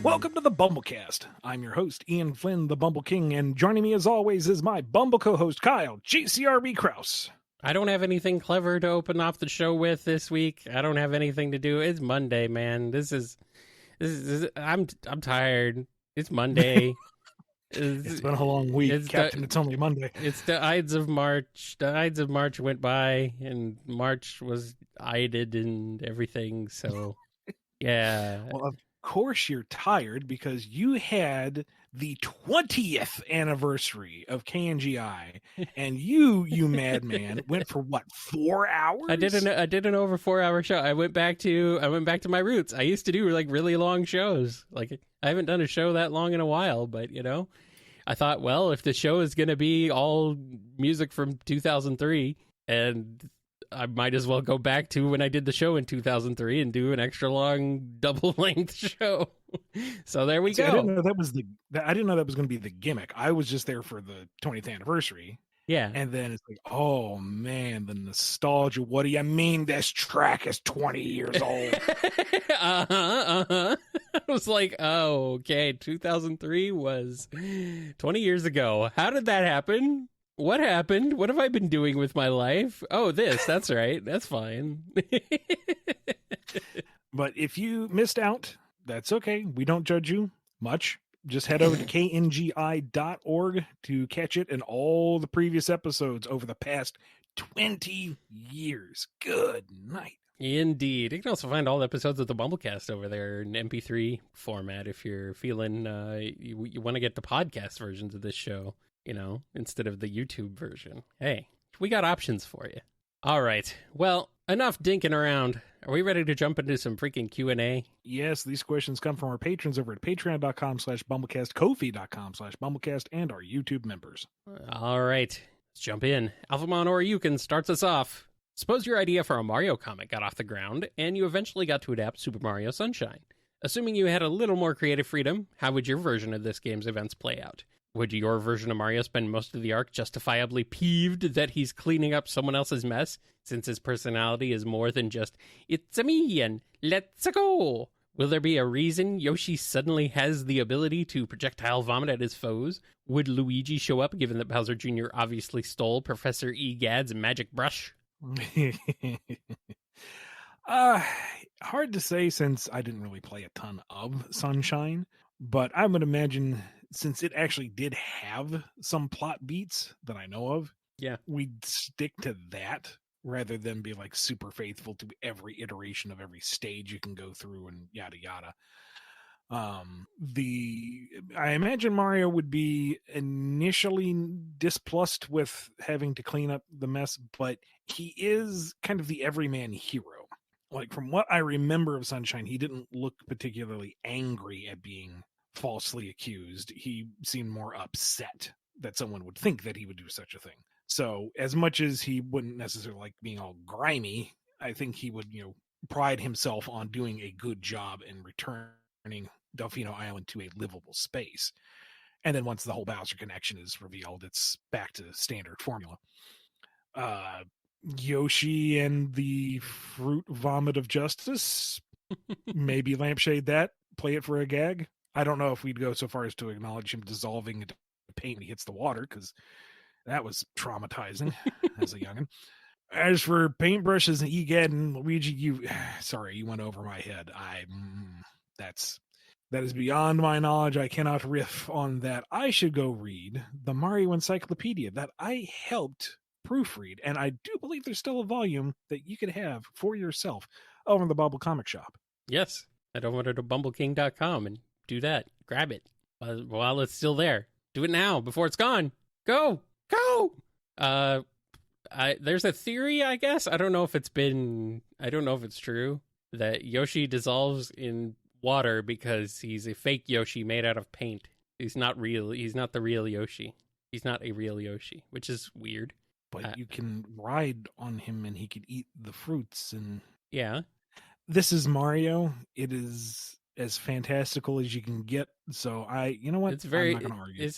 Welcome to the BumbleKast. I'm your host, Ian Flynn, the Bumble King, and joining me as always is my Bumble co-host, Kyle, GCRB Krause. I don't have anything clever to open off the show with this week. I don't have anything to do. It's Monday, man. This is I'm tired. It's Monday. It's been a long week, Captain. It's only Monday. It's the Ides of March. The Ides of March went by, and March was ided and everything, so yeah. Well, of course you're tired because you had the 20th anniversary of KNGI, and you madman, went for what, 4 hours? I did an over 4 hour show. I went back to my roots. I used to do like really long shows. Like I haven't done a show that long in a while, but you know, I thought, well, if the show is going to be all music from 2003, and I might as well go back to when I did the show in 2003 and do an extra long double length show. So there we go. I didn't know that was going to be the gimmick. I was just there for the 20th anniversary. Yeah. And then it's like, oh man, the nostalgia. What do you mean this track is 20 years old? I was like, oh, okay. 2003 was 20 years ago. How did that happen? What happened? What have I been doing with my life? Oh, this. That's right. That's fine. But if you missed out, that's okay. We don't judge you much. Just head over to kngi.org to catch it and all the previous episodes over the past 20 years. Good night. Indeed. You can also find all the episodes of the BumbleKast over there in MP3 format if you're feeling you want to get the podcast versions of this show, you know, instead of the YouTube version. Hey, we got options for you. All right. Well, enough dinking around. Are we ready to jump into some freaking Q&A? Yes, these questions come from our patrons over at patreon.com/BumbleKast, Ko-fi.com/BumbleKast, and our YouTube members. All right. Let's jump in. Alphamon or Yukon starts us off. Suppose your idea for a Mario comic got off the ground, and you eventually got to adapt Super Mario Sunshine. Assuming you had a little more creative freedom, how would your version of this game's events play out? Would your version of Mario spend most of the arc justifiably peeved that he's cleaning up someone else's mess, since his personality is more than just, it's a me and let's go? Will there be a reason Yoshi suddenly has the ability to projectile vomit at his foes? Would Luigi show up, given that Bowser Jr. obviously stole Professor Egad's magic brush? Hard to say since I didn't really play a ton of Sunshine, but I would imagine since it actually did have some plot beats that I know of, yeah, we'd stick to that rather than be like super faithful to every iteration of every stage you can go through and yada yada. I imagine Mario would be initially displeased with having to clean up the mess, but he is kind of the everyman hero. Like from what I remember of Sunshine, he didn't look particularly angry at being falsely accused. He seemed more upset that someone would think that he would do such a thing. So as much as he wouldn't necessarily like being all grimy, I think he would, pride himself on doing a good job in returning Delfino Island to a livable space. And then once the whole Bowser connection is revealed, it's back to standard formula. Yoshi and the fruit vomit of justice, maybe lampshade that, play it for a gag. I don't know if we'd go so far as to acknowledge him dissolving into paint when he hits the water, because that was traumatizing as a youngin'. As for paintbrushes and Egad and Luigi, you went over my head. That is beyond my knowledge. I cannot riff on that. I should go read the Mario Encyclopedia that I helped proofread, and I do believe there's still a volume that you could have for yourself over in the Bubble Comic Shop. Yes, head over to BumbleKing.com and do that. Grab it while it's still there. Do it now before it's gone. Go! There's a theory, I guess. I don't know if it's true, that Yoshi dissolves in water because he's a fake Yoshi made out of paint. He's not real. He's not the real Yoshi. He's not a real Yoshi, which is weird. But you can ride on him and he could eat the fruits. And yeah, this is Mario. It is as fantastical as you can get. So you know what? I'm not going to argue.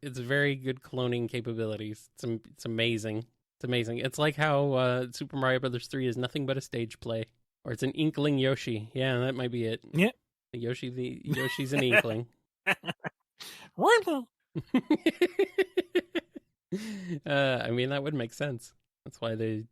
It's very good cloning capabilities. It's amazing. It's amazing. It's like how Super Mario Brothers 3 is nothing but a stage play, or it's an inkling Yoshi. Yeah, that might be it. Yeah, Yoshi's an inkling. I mean, that would make sense. That's why the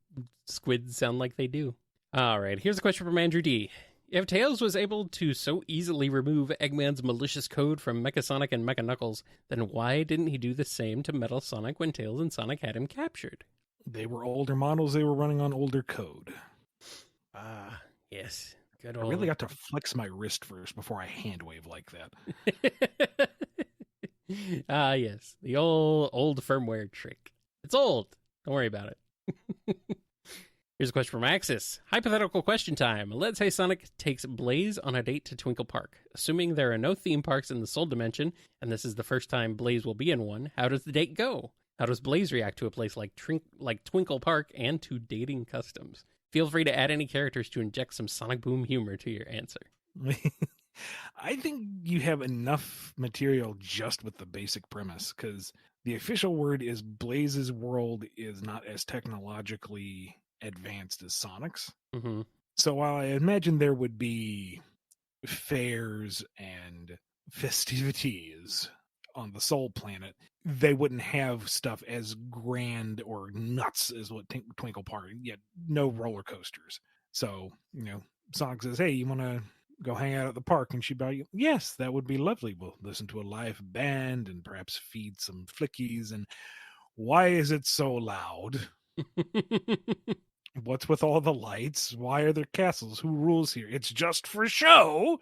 squids sound like they do. All right, here's a question from Andrew D. If Tails was able to so easily remove Eggman's malicious code from Mecha Sonic and Mecha Knuckles, then why didn't he do the same to Metal Sonic when Tails and Sonic had him captured? They were older models. They were running on older code. Ah, yes. Good I old... really got to flex my wrist first before I hand wave like that. Ah, yes. The old firmware trick. It's old. Don't worry about it. Here's a question from Axis. Hypothetical question time. Let's say Sonic takes Blaze on a date to Twinkle Park. Assuming there are no theme parks in the Soul Dimension, and this is the first time Blaze will be in one, how does the date go? How does Blaze react to a place like Twinkle Park and to dating customs? Feel free to add any characters to inject some Sonic Boom humor to your answer. I think you have enough material just with the basic premise, because the official word is Blaze's world is not as technologically advanced as Sonic's. Mm-hmm. So while I imagine there would be fairs and festivities on the Soul Planet, they wouldn't have stuff as grand or nuts as what Twinkle Park, yet no roller coasters. So, Sonic says, hey, you want to go hang out at the park? And she'd be like, yes, that would be lovely. We'll listen to a live band and perhaps feed some flickies. And why is it so loud? What's with all the lights? Why are there castles? Who rules here? It's just for show.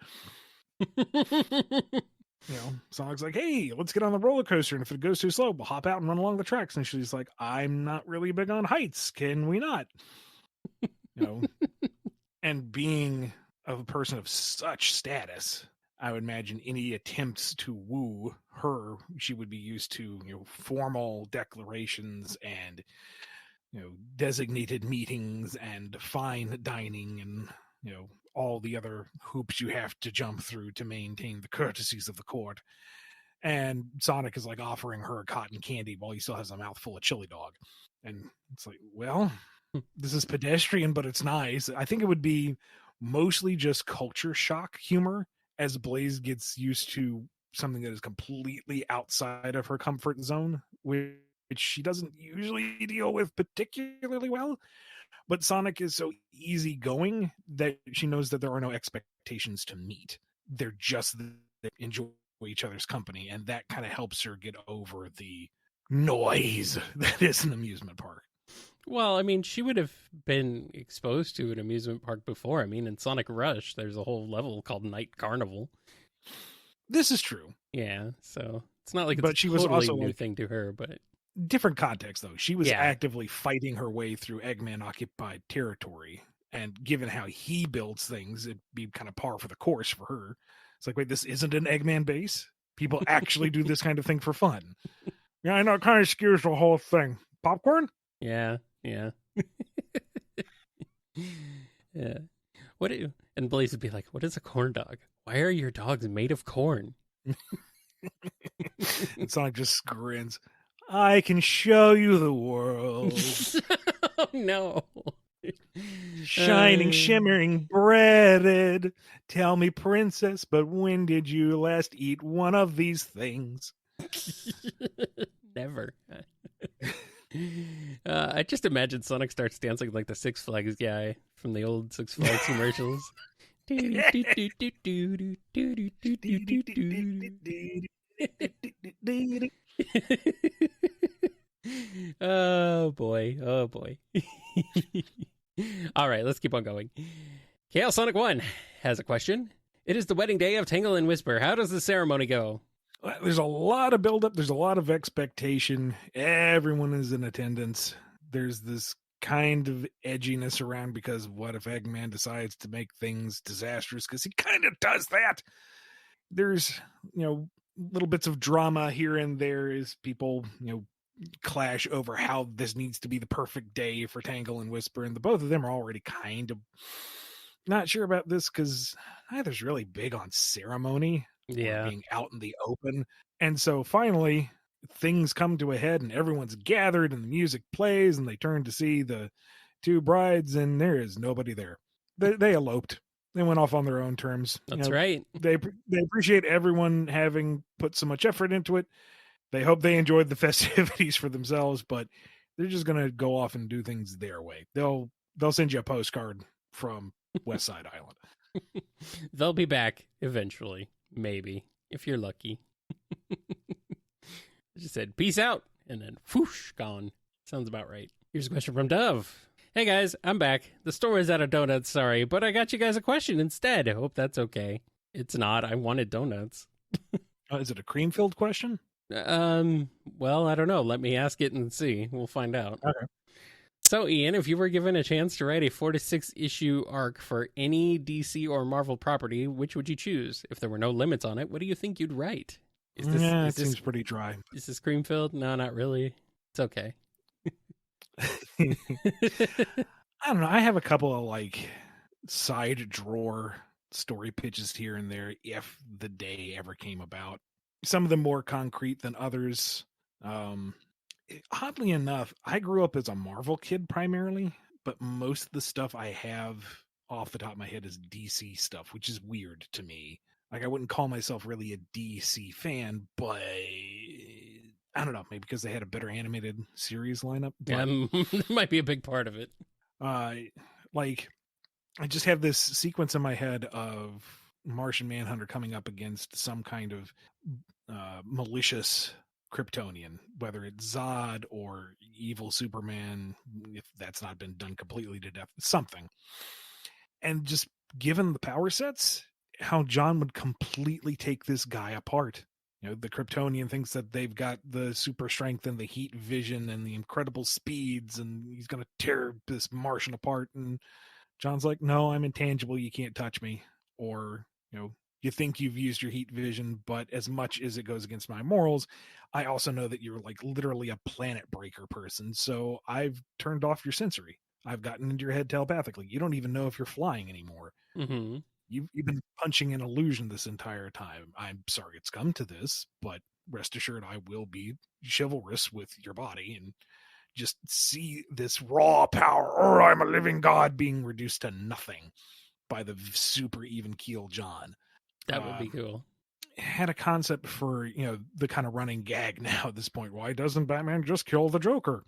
Sonic's like, hey, let's get on the roller coaster. And if it goes too slow, we'll hop out and run along the tracks. And she's like, I'm not really big on heights. Can we not? And being a person of such status, I would imagine any attempts to woo her, she would be used to, formal declarations and, designated meetings and fine dining and, all the other hoops you have to jump through to maintain the courtesies of the court. And Sonic is like offering her cotton candy while he still has a mouthful of chili dog. And it's like, well, this is pedestrian, but it's nice. I think it would be mostly just culture shock humor as Blaze gets used to something that is completely outside of her comfort zone, which she doesn't usually deal with particularly well. But Sonic is so easygoing that she knows that there are no expectations to meet. They're just they enjoy each other's company, and that kind of helps her get over the noise that is an amusement park. Well, I mean, she would have been exposed to an amusement park before. I mean, in Sonic Rush, there's a whole level called Night Carnival. This is true. Yeah, so it's not like it's but she totally was also new thing to her, but... Different context, though. She was actively fighting her way through Eggman-occupied territory, and given how he builds things, it'd be kind of par for the course for her. It's like, wait, this isn't an Eggman base? People actually do this kind of thing for fun. Yeah, I know, it kind of skews the whole thing. Popcorn? Yeah. Yeah. And Blaze would be like, what is a corn dog? Why are your dogs made of corn? And Sonic just grins. I can show you the world. Oh, no. Shining, shimmering, breaded. Tell me, princess, but when did you last eat one of these things? Never. I just imagine Sonic starts dancing like the Six Flags guy from the old Six Flags commercials. Oh boy. All right, let's keep on going. Chaos Sonic 1 has a question. It is the wedding day of Tangle and Whisper. How does the ceremony go? There's a lot of buildup. There's a lot of expectation. Everyone is in attendance. There's this kind of edginess around because what if Eggman decides to make things disastrous? Because he kind of does that. There's, little bits of drama here and there as people, clash over how this needs to be the perfect day for Tangle and Whisper. And the both of them are already kind of not sure about this because neither's really big on ceremony. Yeah. Being out in the open. And so finally things come to a head and everyone's gathered and the music plays and they turn to see the two brides and there is nobody there. They eloped. They went off on their own terms. That's right. They appreciate everyone having put so much effort into it. They hope they enjoyed the festivities for themselves, but they're just gonna go off and do things their way. They'll send you a postcard from West Side Island. They'll be back eventually, maybe, if you're lucky. Just said, peace out, and then whoosh, gone. Sounds about right. Here's a question from Dove. Hey guys, I'm back. The store is out of donuts, sorry, but I got you guys a question instead. I hope that's okay. It's not. I wanted donuts. Is it a cream-filled question? Well, I don't know. Let me ask it and see. We'll find out. Okay. So, Ian, if you were given a chance to write a 4 to 6 issue arc for any DC or Marvel property, which would you choose? If there were no limits on it, what do you think you'd write? It seems pretty dry. Is this cream filled? No, not really. It's okay. I don't know. I have a couple of like side drawer story pitches here and there if the day ever came about. Some of them more concrete than others. Oddly enough, I grew up as a Marvel kid primarily, but most of the stuff I have off the top of my head is DC stuff, which is weird to me. Like, I wouldn't call myself really a DC fan, but I don't know, maybe because they had a better animated series lineup. But, that might be a big part of it. Like, I just have this sequence in my head of Martian Manhunter coming up against some kind of malicious Kryptonian, whether it's Zod or evil Superman, if that's not been done completely to death, something. And just given the power sets, how John would completely take this guy apart. The Kryptonian thinks that they've got the super strength and the heat vision and the incredible speeds, and he's going to tear this Martian apart. And John's like, no, I'm intangible. You can't touch me. Or, you think you've used your heat vision, but as much as it goes against my morals, I also know that you're like literally a planet breaker person. So I've turned off your sensory. I've gotten into your head telepathically. You don't even know if you're flying anymore. Mm-hmm. You've been punching an illusion this entire time. I'm sorry it's come to this, but rest assured I will be chivalrous with your body and just see this raw power, or I'm a living god, being reduced to nothing by the super even keel John. That would be cool. Had a concept for, the kind of running gag now at this point. Why doesn't Batman just kill the Joker?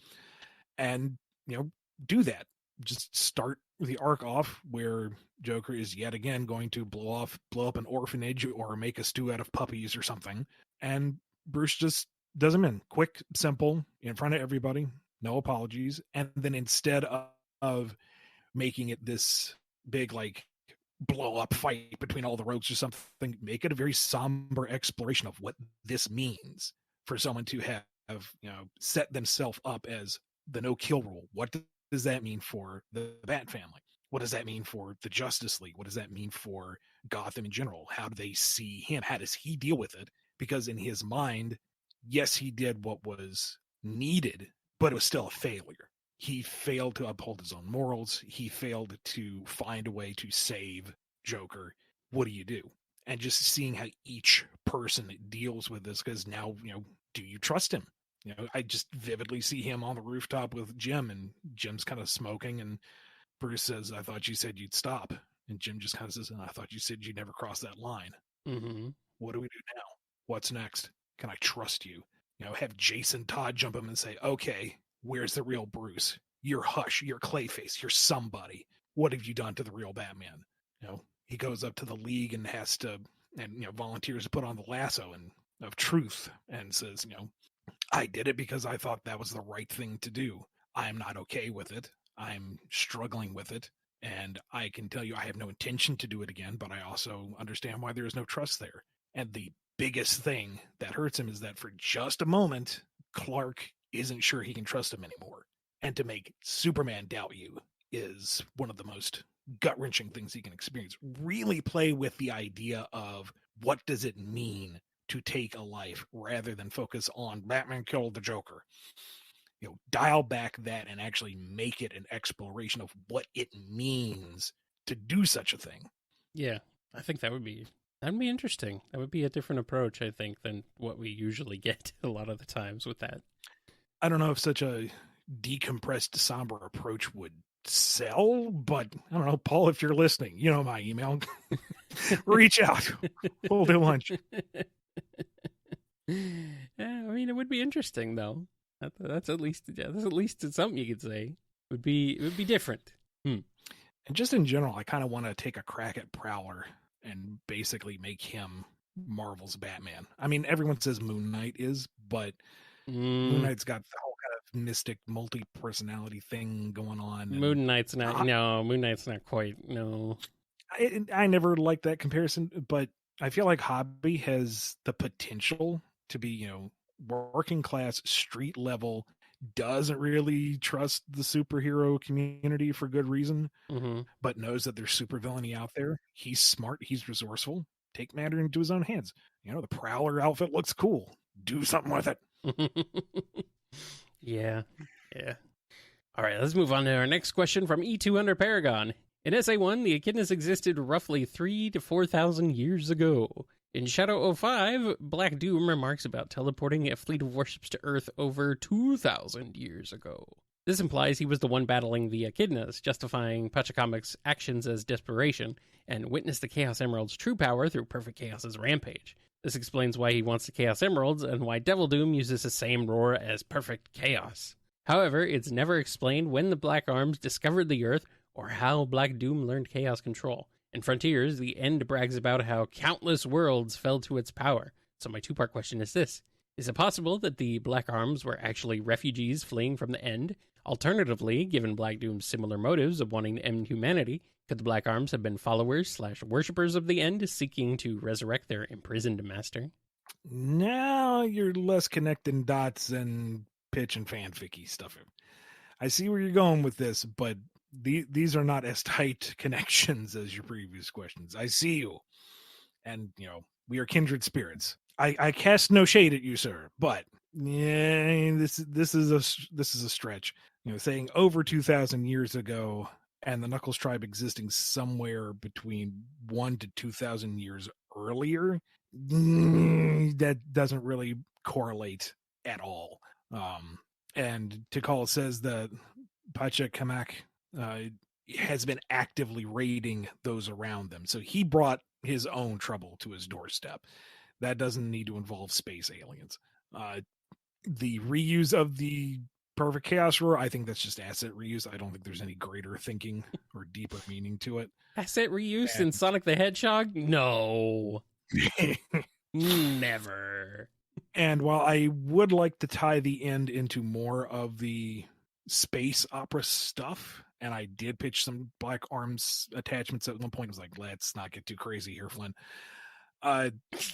And, do that. Just start the arc off where Joker is yet again going to blow up an orphanage or make a stew out of puppies or something. And Bruce just does him in. Quick, simple, in front of everybody. No apologies. And then instead of making it this big, like, blow up fight between all the rogues or something, make it a very somber exploration of what this means for someone to have set themselves up as the no kill rule. What does that mean for the Bat family? What does that mean for the Justice League? What does that mean for Gotham in general? How do they see him? How does he deal with it? Because in his mind, yes, he did what was needed, but it was still a failure. He failed to uphold his own morals. He failed to find a way to save Joker. What do you do? And just seeing how each person deals with this, because now, do you trust him? I just vividly see him on the rooftop with Jim, and Jim's kind of smoking, and Bruce says, I thought you said you'd stop. And Jim just kind of says, I thought you said you'd never cross that line. Mm-hmm. What do we do now? What's next? Can I trust you? Have Jason Todd jump him and say, okay, where's the real Bruce? You're Hush, you're Clayface, you're somebody. What have you done to the real Batman? He goes up to the League and has to, volunteers to put on the lasso of truth and says, I did it because I thought that was the right thing to do. I'm not okay with it. I'm struggling with it. And I can tell you I have no intention to do it again, but I also understand why there is no trust there. And the biggest thing that hurts him is that for just a moment, Clark isn't sure he can trust him anymore. And to make Superman doubt you is one of the most gut-wrenching things he can experience. Really play with the idea of what does it mean to take a life rather than focus on Batman killed the Joker. Dial back that and actually make it an exploration of what it means to do such a thing. Yeah, I think that'd be interesting. That would be a different approach, I think, than what we usually get a lot of the times with that. I don't know if such a decompressed, somber approach would sell, but I don't know, Paul, if you're listening, you know my email. Reach out. We'll do lunch. Yeah, I mean, it would be interesting though. That's at least something you could say. It would be different. And just in general, I kind of want to take a crack at Prowler and basically make him Marvel's Batman. I mean, everyone says Moon Knight is, but Moon Knight's got the whole kind of mystic multi-personality thing going on. Moon Knight's not. No, Moon Knight's not quite. No, I never liked that comparison, but I feel like Hobby has the potential to be, you know, working class, street level, doesn't really trust the superhero community for good reason, but knows that there's supervillainy out there. He's smart, he's resourceful. Take matter into his own hands. You know, the Prowler outfit looks cool. Do something with it. Yeah. All right, let's move on to our next question from E2 under Paragon. In SA1, the Echidnas existed roughly 3,000 to 4,000 years ago. In Shadow 05, Black Doom remarks about teleporting a fleet of warships to Earth over 2,000 years ago. This implies he was the one battling the Echidnas, justifying Pachacamac's actions as desperation, and witnessed the Chaos Emerald's true power through Perfect Chaos's rampage. This explains why he wants the Chaos Emeralds, and why Devil Doom uses the same roar as Perfect Chaos. However, it's never explained when the Black Arms discovered the Earth, or how Black Doom learned Chaos control. In Frontiers, the End brags about how countless worlds fell to its power. So my two-part question is this. Is it possible that the Black Arms were actually refugees fleeing from the End? Alternatively, given Black Doom's similar motives of wanting to end humanity, could the Black Arms have been followers/worshippers of the End seeking to resurrect their imprisoned master? Now you're less connecting dots and pitch and fanficky stuff. I see where you're going with this, but these are not as tight connections as your previous questions. I see you. And, you know, we are kindred spirits. I cast no shade at you, sir, but yeah, this is a stretch. You know, saying over 2,000 years ago and the Knuckles tribe existing somewhere between 1,000 to 2,000 years earlier, that doesn't really correlate at all. And Tikal says that Pachacamac has been actively raiding those around them. So he brought his own trouble to his doorstep. That doesn't need to involve space aliens. The reuse of the Perfect Chaos Roar, I think that's just asset reuse. I don't think there's any greater thinking or deeper meaning to it. Asset reuse in Sonic the Hedgehog? No. Never. And while I would like to tie the End into more of the space opera stuff, and I did pitch some Black Arms attachments at one point, I was like, let's not get too crazy here, Flynn.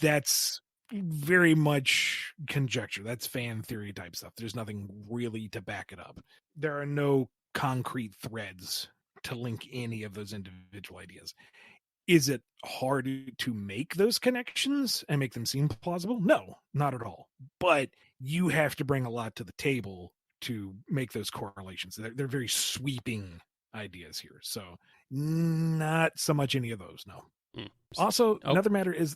That's very much conjecture. That's fan theory type stuff. There's nothing really to back it up. There are no concrete threads to link any of those individual ideas. Is it hard to make those connections and make them seem plausible? No, not at all. But you have to bring a lot to the table to make those correlations. They're very sweeping ideas here. So not so much any of those, no. Also, another matter is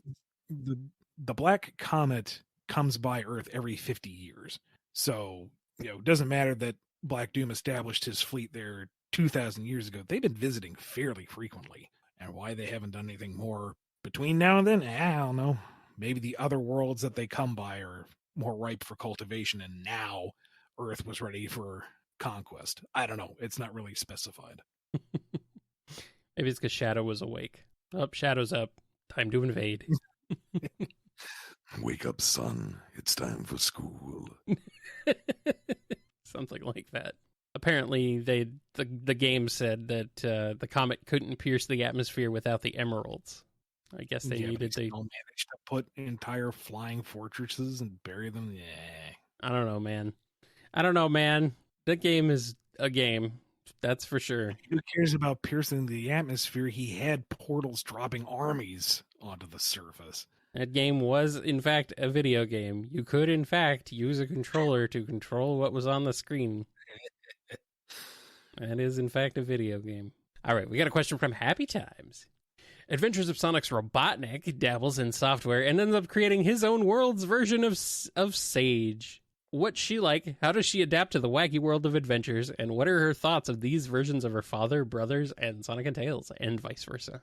the Black Comet comes by Earth every 50 years. So, you know, it doesn't matter that Black Doom established his fleet there 2,000 years ago. They've been visiting fairly frequently. And why they haven't done anything more between now and then, I don't know. Maybe the other worlds that they come by are more ripe for cultivation, and now Earth was ready for conquest. I don't know. It's not really specified. Maybe it's because Shadow was awake. Up, Shadow's up. Time to invade. Wake up, son. It's time for school. Something like that. Apparently, the game said that the comet couldn't pierce the atmosphere without the emeralds. I guess they needed to manage to put entire flying fortresses and bury them. Yeah, I don't know, man. That game is a game. That's for sure. Who cares about piercing the atmosphere? He had portals dropping armies onto the surface. That game was, in fact, a video game. You could, in fact, use a controller to control what was on the screen. That is, in fact, a video game. All right, we got a question from Happy Times. Adventures of Sonic's Robotnik dabbles in software and ends up creating his own world's version of Sage. What's she like? How does she adapt to the wacky world of adventures? And what are her thoughts of these versions of her father, brothers, and Sonic and Tails, and vice versa?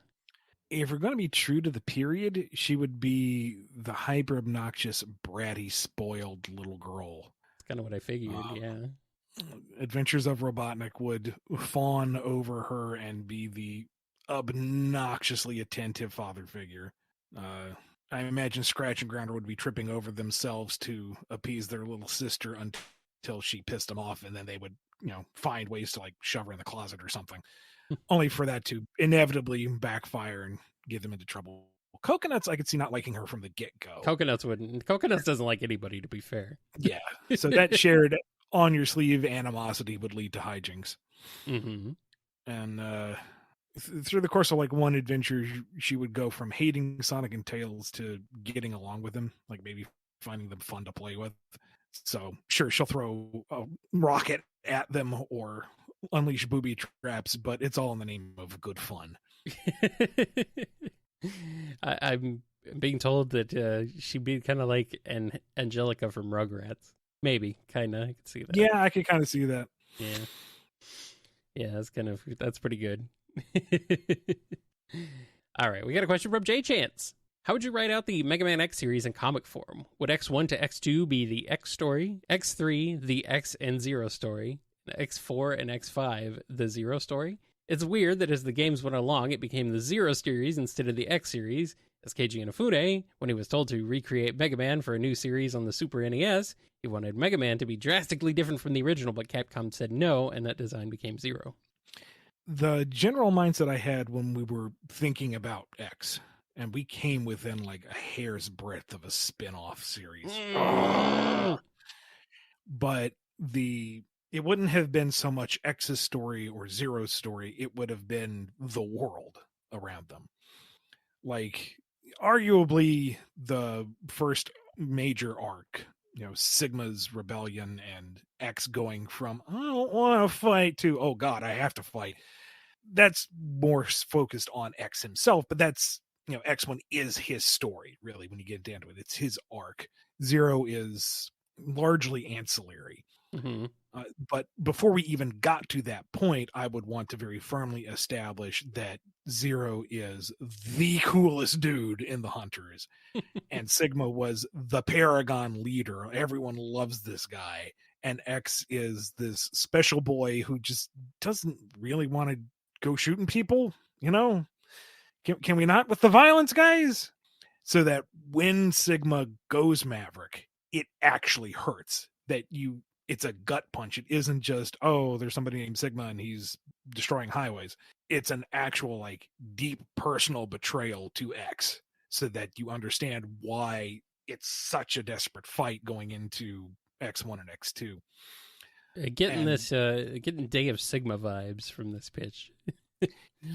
If we're going to be true to the period, she would be the hyper obnoxious, bratty, spoiled little girl. That's kind of what I figured, yeah. Adventures of Robotnik would fawn over her and be the obnoxiously attentive father figure. I imagine Scratch and Grounder would be tripping over themselves to appease their little sister until she pissed them off, and then they would, find ways to like shove her in the closet or something, only for that to inevitably backfire and get them into trouble. Coconuts, I could see not liking her from the get-go. Coconuts wouldn't. Coconuts doesn't like anybody, to be fair. Yeah, so that shared on your sleeve animosity would lead to hijinks. Mm-hmm. And through the course of like one adventure, she would go from hating Sonic and Tails to getting along with them, like maybe finding them fun to play with. So sure, she'll throw a rocket at them or unleash booby traps, but it's all in the name of good fun. I'm being told that she'd be kind of like an Angelica from Rugrats. Maybe, kind of. I could see that. Yeah, I could kind of see that. Yeah, that's pretty good. All right, we got a question from J Chance. How would you write out the Mega Man X series in comic form? Would X1 to X2 be the X story, X3 the X and Zero story, X4 and X5 the Zero story? It's weird that as the games went along, it became the Zero series instead of the X series, as Keiji Inafune, when he was told to recreate Mega Man for a new series on the Super NES, he wanted Mega Man to be drastically different from the original, but Capcom said no, and that design became Zero. The general mindset I had when we were thinking about X, and we came within like a hair's breadth of a spin-off series. But it wouldn't have been so much X's story or Zero's story. It would have been the world around them. Like, arguably the first major arc, Sigma's rebellion and X going from, I don't want to fight to, oh God, I have to fight. That's more focused on X himself, but that's, X1 is his story, really, when you get down to it. It's his arc. Zero is largely ancillary. Mm-hmm. But before we even got to that point, I would want to very firmly establish that Zero is the coolest dude in the Hunters. And Sigma was the Paragon leader. Everyone loves this guy. And X is this special boy who just doesn't really want to go shooting people, Can we not with the violence, guys? So that when Sigma goes Maverick, it actually hurts. It's a gut punch. It isn't just, oh, there's somebody named Sigma and he's destroying highways. It's an actual, like, deep personal betrayal to X, so that you understand why it's such a desperate fight going into X1 and X2. Getting Day of Sigma vibes from this pitch.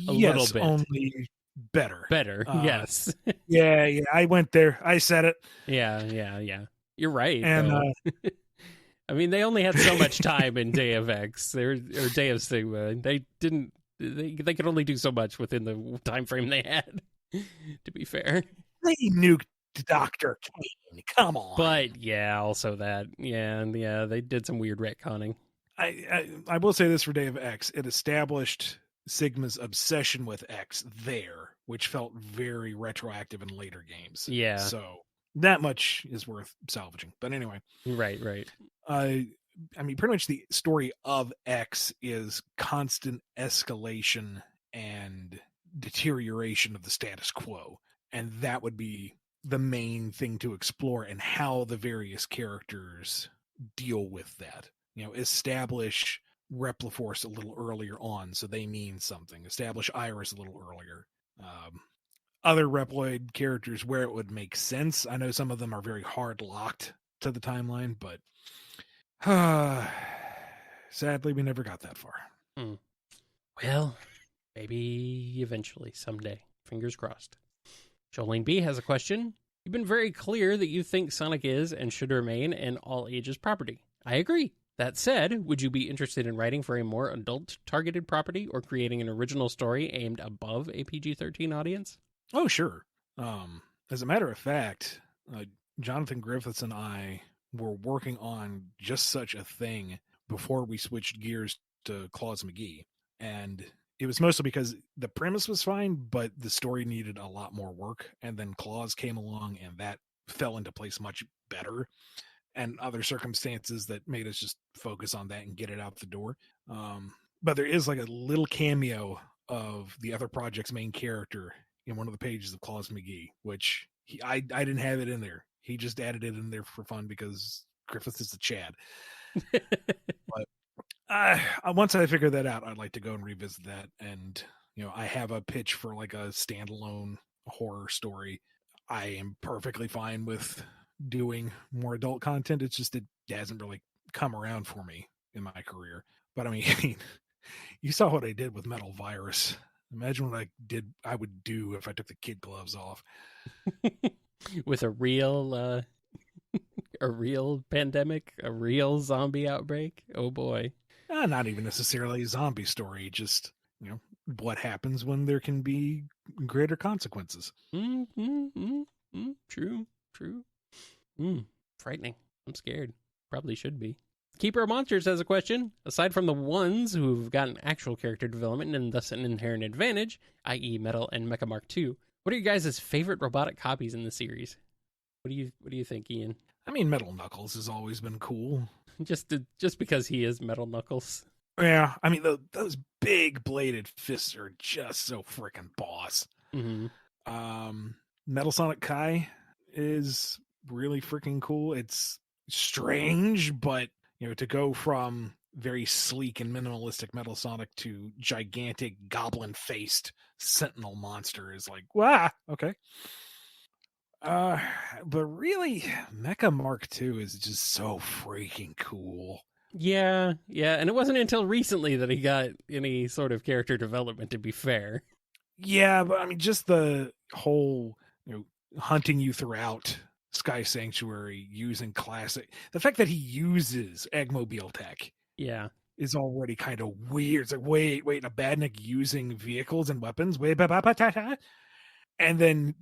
Little bit. Only better. Yes. Yeah, I went there. I said it. Yeah. You're right. And I mean, they only had so much time in Day of X or Day of Sigma. They didn't. They could only do so much within the time frame they had. To be fair, they nuked Dr. Kane. Come on. But yeah, also that. Yeah, they did some weird retconning. I will say this for Day of X: it established Sigma's obsession with X there, which felt very retroactive in later games. Yeah. So that much is worth salvaging. But anyway. Right. I mean, pretty much the story of X is constant escalation and deterioration of the status quo. And that would be the main thing to explore, and how the various characters deal with that. Establish Repliforce a little earlier on, so they mean something. Establish Iris a little earlier. Other Reploid characters where it would make sense. I know some of them are very hard locked to the timeline, but sadly, we never got that far. Well, maybe eventually, someday. Fingers crossed. Jolene B has a question. You've been very clear that you think Sonic is and should remain an all-ages property. I agree. That said, would you be interested in writing for a more adult-targeted property or creating an original story aimed above a PG-13 audience? Oh, sure. As a matter of fact, Jonathan Griffiths and I were working on just such a thing before we switched gears to Claus McGee. And it was mostly because the premise was fine, but the story needed a lot more work. And then Claus came along and that fell into place much better. And other circumstances that made us just focus on that and get it out the door. But there is like a little cameo of the other project's main character in one of the pages of Claus McGee, which I didn't have it in there. He just added it in there for fun because Griffith is a Chad. But once I figure that out, I'd like to go and revisit that. And, I have a pitch for like a standalone horror story. I am perfectly fine with doing more adult content. It's just it hasn't really come around for me in my career. But I mean, you saw what I did with Metal Virus. Imagine what I would do if I took the kid gloves off. With a real pandemic, a real zombie outbreak. Oh boy. Not even necessarily a zombie story, just, what happens when there can be greater consequences. True. Frightening. I'm scared. Probably should be. Keeper of Monsters has a question. Aside from the ones who've gotten actual character development and thus an inherent advantage, i.e. Metal and Mecha Mark II, what are you guys' favorite robotic copies in the series? What do you think, Ian? I mean, Metal Knuckles has always been cool. Just because he is Metal Knuckles. Yeah, I mean, those big bladed fists are just so freaking boss. Mm-hmm. Metal Sonic Kai is really freaking cool. It's strange, but, to go from very sleek and minimalistic Metal Sonic to gigantic goblin-faced Sentinel monster is like, wow, okay. But really, Mecha Mark II is just so freaking cool. Yeah, and it wasn't until recently that he got any sort of character development, to be fair. Yeah, but I mean, just the whole, hunting you throughout Sky Sanctuary using classic. The fact that he uses Eggmobile tech, is already kind of weird. It's like, wait, a badnik using vehicles and weapons, and then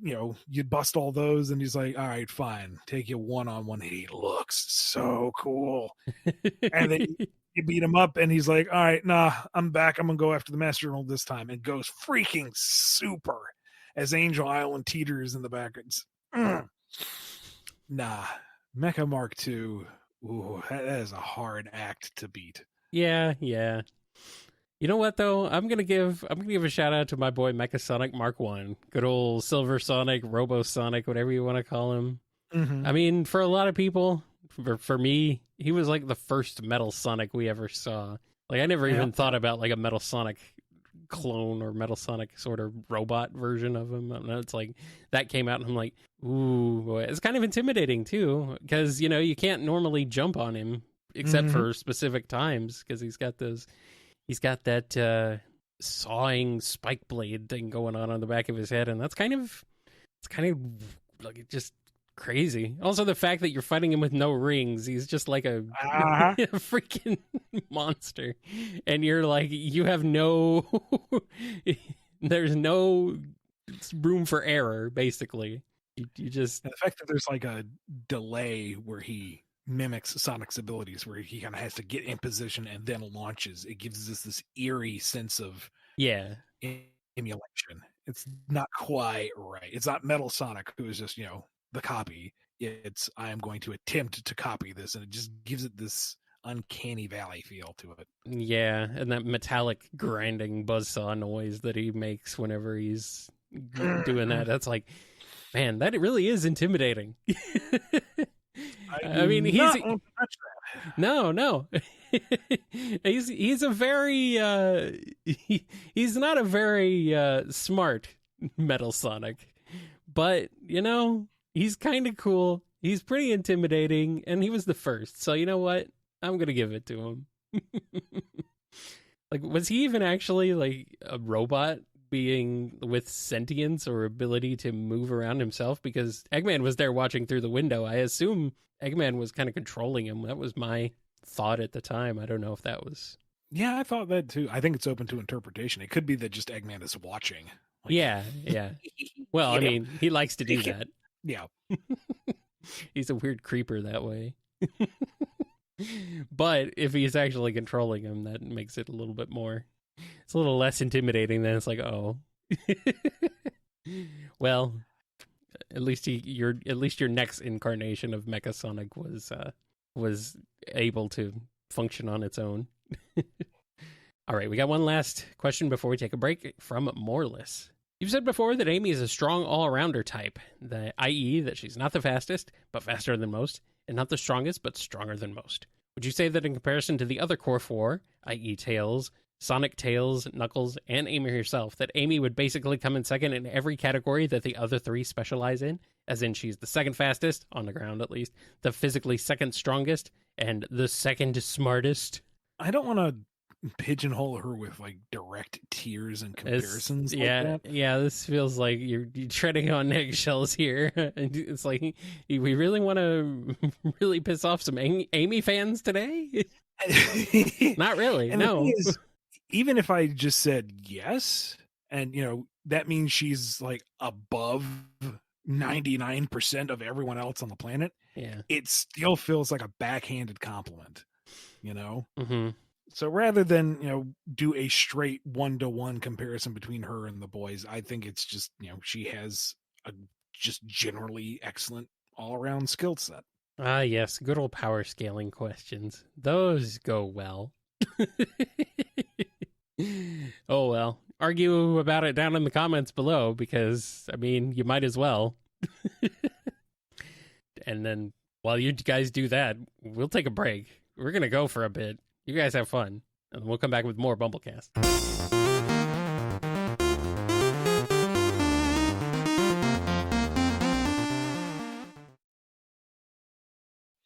you'd bust all those, and he's like, "All right, fine, take you one-on-one." He looks so cool, and then you beat him up, and he's like, "All right, nah, I'm back. I'm gonna go after the Master Emerald this time," and goes freaking super as Angel Island teeters in the background. Nah, Mecha Mark II. Ooh, that is a hard act to beat. Yeah. You know what though? I'm gonna give a shout out to my boy Mecha Sonic Mark 1. Good old Silver Sonic, Robo Sonic, whatever you want to call him. Mm-hmm. I mean, for a lot of people, for me, he was like the first Metal Sonic we ever saw. Like I never even thought about like a Metal Sonic clone or Metal Sonic sort of robot version of him. I don't know, it's like that came out and I'm like, ooh, boy. It's kind of intimidating too, because you can't normally jump on him except for specific times, because he's got that sawing spike blade thing going on the back of his head, and it's kind of like just crazy. Also, the fact that you're fighting him with no rings, he's just like a freaking monster, and you're like, you have there's no room for error, basically. You just, and the fact that there's like a delay where he mimics Sonic's abilities, where he kind of has to get in position and then launches. It gives us this eerie sense of emulation. It's not quite right. It's not Metal Sonic, who is just the copy. It's, I am going to attempt to copy this, and it just gives it this uncanny valley feel to it. Yeah, and that metallic grinding buzzsaw noise that he makes whenever he's doing that. That's like, man, that really is intimidating. I mean, he's no. he's a very he's not a very smart Metal Sonic, but he's kind of cool. He's pretty intimidating, and he was the first. So you know what? I'm gonna give it to him. Like, was he even actually like a robot being with sentience or ability to move around himself? Because Eggman was there watching through the window. I assume Eggman was kind of controlling him. That was my thought at the time. I don't know if that was... Yeah, I thought that too. I think it's open to interpretation. It could be that just Eggman is watching. Like... Yeah. Well, I mean, he likes to do that. Yeah. He's a weird creeper that way. But if he's actually controlling him, that makes it a little bit more. It's a little less intimidating than it's like, oh. Well, at least your next incarnation of Mecha Sonic was able to function on its own. All right, we got one last question before we take a break from Moreless. You've said before that Amy is a strong all-arounder type, i.e. that she's not the fastest, but faster than most, and not the strongest, but stronger than most. Would you say that in comparison to the other core four, i.e. Tails, Sonic, Tails, Knuckles, and Amy herself, that Amy would basically come in second in every category that the other three specialize in? As in, she's the second fastest, on the ground at least, the physically second strongest, and the second smartest? I don't want to pigeonhole her with like direct tiers and comparisons. Yeah. This feels like you're treading on eggshells here. And it's like we really want to really piss off some Amy fans today. Not really. And no. Even if I just said yes, and that means she's like above 99% of everyone else on the planet. Yeah, it still feels like a backhanded compliment. Mm-hmm. So rather than, do a straight 1-to-1 comparison between her and the boys, I think it's just, she has a just generally excellent all-around skill set. Ah, yes. Good old power scaling questions. Those go well. Oh, well. Argue about it down in the comments below because, you might as well. And then while you guys do that, we'll take a break. We're going to go for a bit. You guys have fun, and we'll come back with more BumbleKast.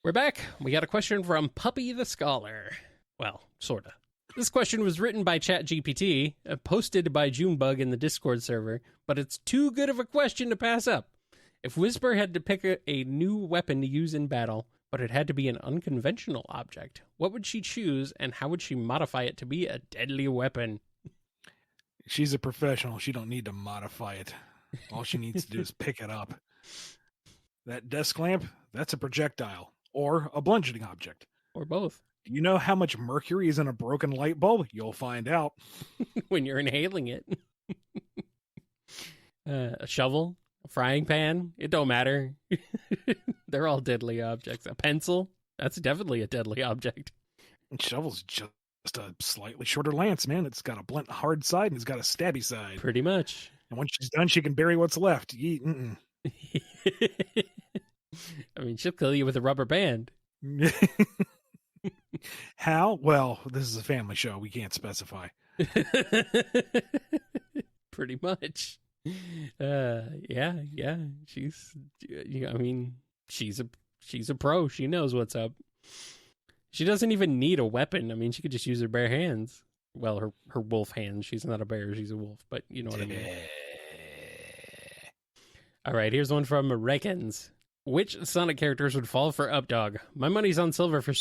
We're back. We got a question from Puppy the Scholar. Well, sorta. This question was written by ChatGPT, posted by Junebug in the Discord server, but it's too good of a question to pass up. If Whisper had to pick a new weapon to use in battle, but it had to be an unconventional object, what would she choose, and how would she modify it to be a deadly weapon? She's a professional. She don't need to modify it. All she needs to do is pick it up. That desk lamp, that's a projectile, or a bludgeoning object. Or both. Do you know how much mercury is in a broken light bulb? You'll find out. When you're inhaling it. A shovel? A frying pan? It don't matter. They're all deadly objects. A pencil? That's definitely a deadly object. And shovel's just a slightly shorter lance, man. It's got a blunt, hard side, and it's got a stabby side. Pretty much. And once she's done, she can bury what's left. She'll kill you with a rubber band. How? Well, this is a family show. We can't specify. Pretty much. Yeah. She's a pro. She knows what's up. She doesn't even need a weapon. She could just use her bare hands. Well, her wolf hands. She's not a bear. She's a wolf. But you know what I mean. All right. Here's one from Reckons. Which Sonic characters would fall for Updog? My money's on Silver for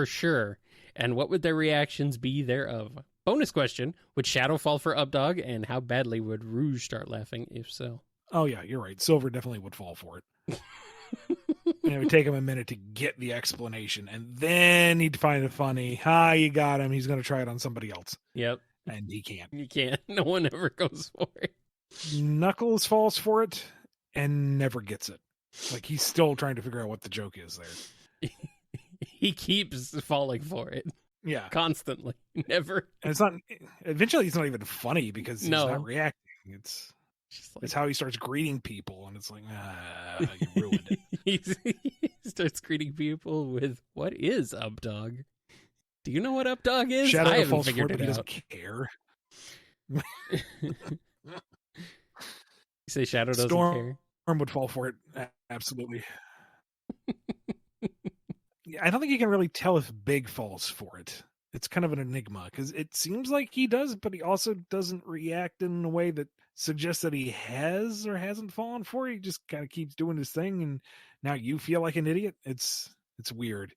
sure. And what would their reactions be thereof? Bonus question, would Shadow fall for Updog, and how badly would Rouge start laughing if so? Oh, yeah, you're right. Silver definitely would fall for it. And it would take him a minute to get the explanation, and then he'd find it funny. You got him. He's going to try it on somebody else. Yep. And he can't. You can't. No one ever goes for it. Knuckles falls for it and never gets it. Like, he's still trying to figure out what the joke is there. He keeps falling for it. Yeah. Constantly. Never. And it's not, eventually it's not even funny because he's not reacting. It's just like, it's how he starts greeting people, and it's like, you ruined it. He starts greeting people with, what is Updog? Do you know what Updog is? Shadow I haven't falls figured for it, it he out. doesn't care. You say Shadow doesn't care? Storm would fall for it, absolutely. I don't think you can really tell if Big falls for it. It's kind of an enigma because it seems like he does, but he also doesn't react in a way that suggests that he has or hasn't fallen for it. He just kind of keeps doing his thing, and now you feel like an idiot. It's weird.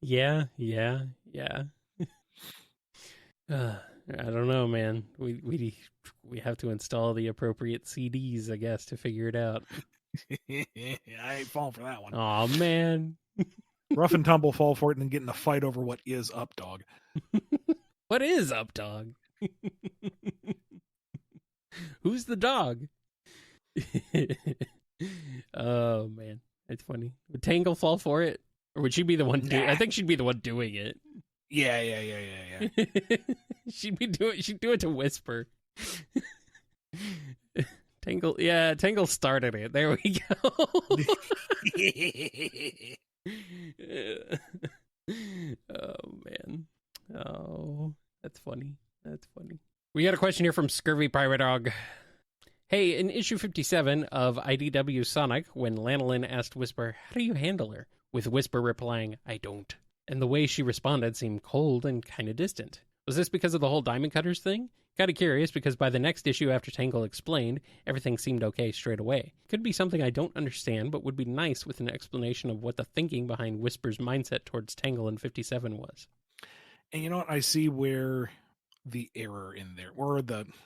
Yeah. I don't know, man. We have to install the appropriate CDs, I guess, to figure it out. I ain't falling for that one. Oh man. Rough and tumble, fall for it, and then get in a fight over what is up, dog. What is up, dog? Who's the dog? Oh man, it's funny. Would Tangle fall for it, or would she be the one? I think she'd be the one doing it. Yeah. She'd do it to Whisper. Tangle started it. There we go. Oh man. Oh, that's funny. We got a question here from Scurvy Pirate Dog. Hey, in issue 57 of IDW Sonic, when Lanolin asked Whisper, how do you handle her? With Whisper replying, I don't. And the way she responded seemed cold and kind of distant. Was this because of the whole Diamond Cutters thing? Kind of curious, because by the next issue after Tangle explained, everything seemed okay straight away. Could be something I don't understand, but would be nice with an explanation of what the thinking behind Whisper's mindset towards Tangle in 57 was. And you know what? I see where the error in there, or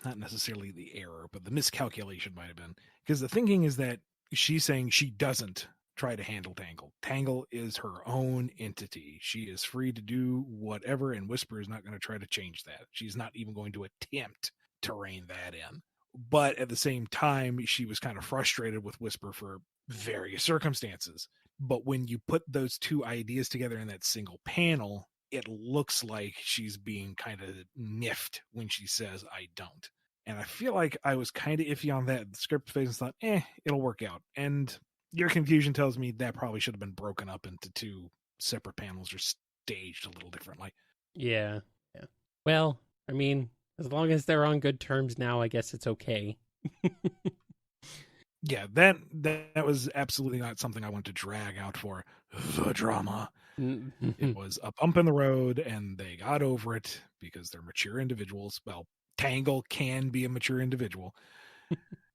not necessarily the error, but the miscalculation might have been. Because the thinking is that she's saying she doesn't try to handle Tangle. Tangle is her own entity. She is free to do whatever, and Whisper is not going to try to change that. She's not even going to attempt to rein that in. But at the same time, she was kind of frustrated with Whisper for various circumstances. But when you put those two ideas together in that single panel, it looks like she's being kind of miffed when she says, I don't. And I feel like I was kind of iffy on that. The script phase and thought, it'll work out. And your confusion tells me that probably should have been broken up into two separate panels or staged a little differently. Yeah. Well, I mean, as long as they're on good terms now, I guess it's okay. Yeah, that was absolutely not something I wanted to drag out for the drama. It was a bump in the road, and they got over it because they're mature individuals. Well, Tangle can be a mature individual,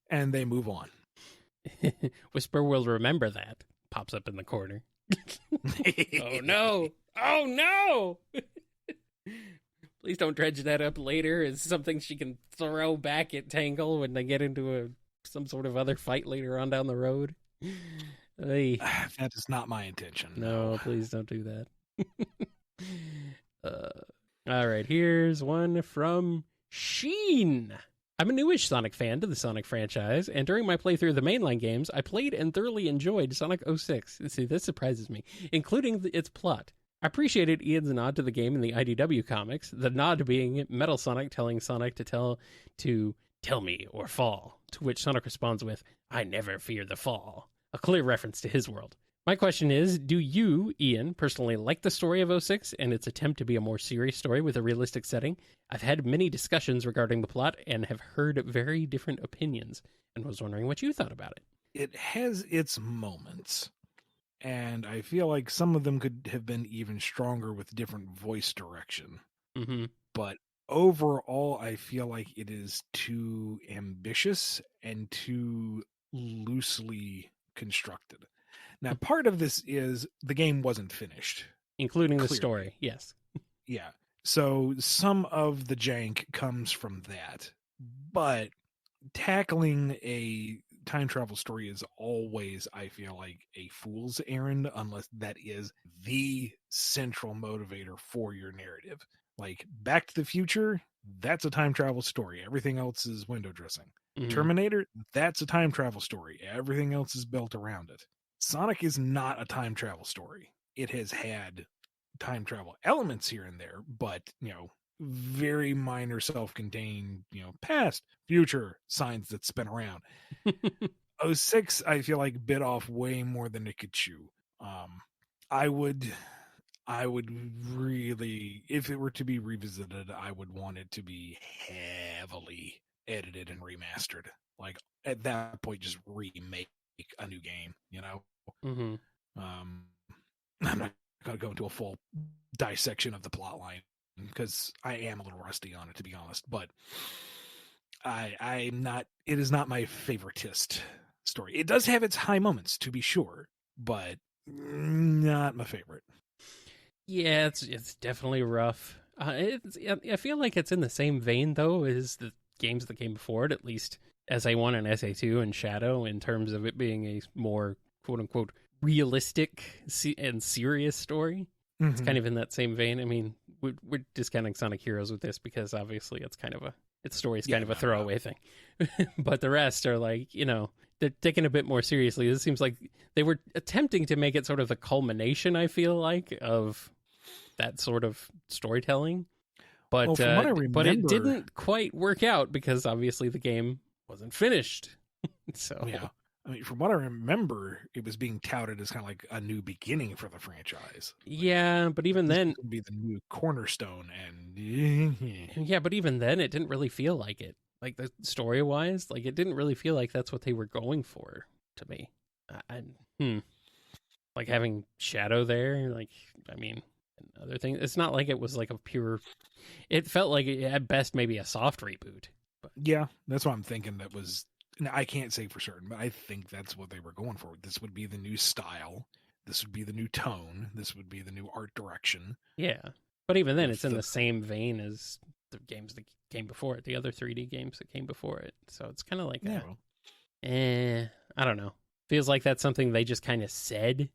and they move on. Whisper will remember that. Pops up in the corner. Oh no! Oh no! Please don't dredge that up later as something she can throw back at Tangle when they get into some sort of other fight later on down the road. Hey. That is not my intention. No, please don't do that. All right, here's one from Sheen. I'm a newish Sonic fan to the Sonic franchise, and during my playthrough of the mainline games, I played and thoroughly enjoyed Sonic 06. See, this surprises me, including its plot. I appreciated Ian's nod to the game in the IDW comics, the nod being Metal Sonic telling Sonic to tell me or fall, to which Sonic responds with, I never fear the fall, a clear reference to his world. My question is, do you, Ian, personally like the story of 06 and its attempt to be a more serious story with a realistic setting? I've had many discussions regarding the plot and have heard very different opinions, and was wondering what you thought about it. It has its moments, and I feel like some of them could have been even stronger with different voice direction. Mm-hmm. But overall, I feel like it is too ambitious and too loosely constructed. Now, part of this is the game wasn't finished. Including clearly. The story, yes. Yeah. So some of the jank comes from that. But tackling a time travel story is always, I feel like, a fool's errand unless that is the central motivator for your narrative. Like Back to the Future, that's a time travel story. Everything else is window dressing. Mm-hmm. Terminator, that's a time travel story. Everything else is built around it. Sonic is not a time travel story. It has had time travel elements here and there, but, very minor self-contained, past, future signs that spin around. 06, I feel like bit off way more than it could chew. I would really, if it were to be revisited, I would want it to be heavily edited and remastered. Like at that point, just remake a new game, Mm-hmm. I'm not going to go into a full dissection of the plot line because I am a little rusty on it, to be honest, but I'm not, it is not my favoritist story. It does have its high moments, to be sure, but not my favorite. Yeah, it's definitely rough. I feel like it's in the same vein, though, as the games that came before it, at least SA1 and SA2 and Shadow in terms of it being a more quote unquote realistic and serious story. It's kind of in that same vein. I mean, we're discounting Sonic Heroes with this because obviously its story is kind of a throwaway thing. But the rest are like, they're taken a bit more seriously. This seems like they were attempting to make it sort of the culmination, I feel like, of that sort of storytelling. But from what I remember, but it didn't quite work out because obviously the game wasn't finished. So yeah. I mean, from what I remember, it was being touted as kind of like a new beginning for the franchise. Yeah, but even then, would be the new cornerstone, and yeah, but even then, it didn't really feel like it. Like the story wise, like it didn't really feel like that's what they were going for to me. Like having Shadow there, like I mean, other things. It's not like it was like a pure. It felt like at best maybe a soft reboot. But yeah, that's what I'm thinking. That was. I can't say for certain, but I think that's what they were going for. This would be the new style. This would be the new tone. This would be the new art direction. Yeah. But even then, it's in the same vein as the games that came before it, the other 3D games that came before it. So it's kind of like, I don't know. Feels like that's something they just kind of said.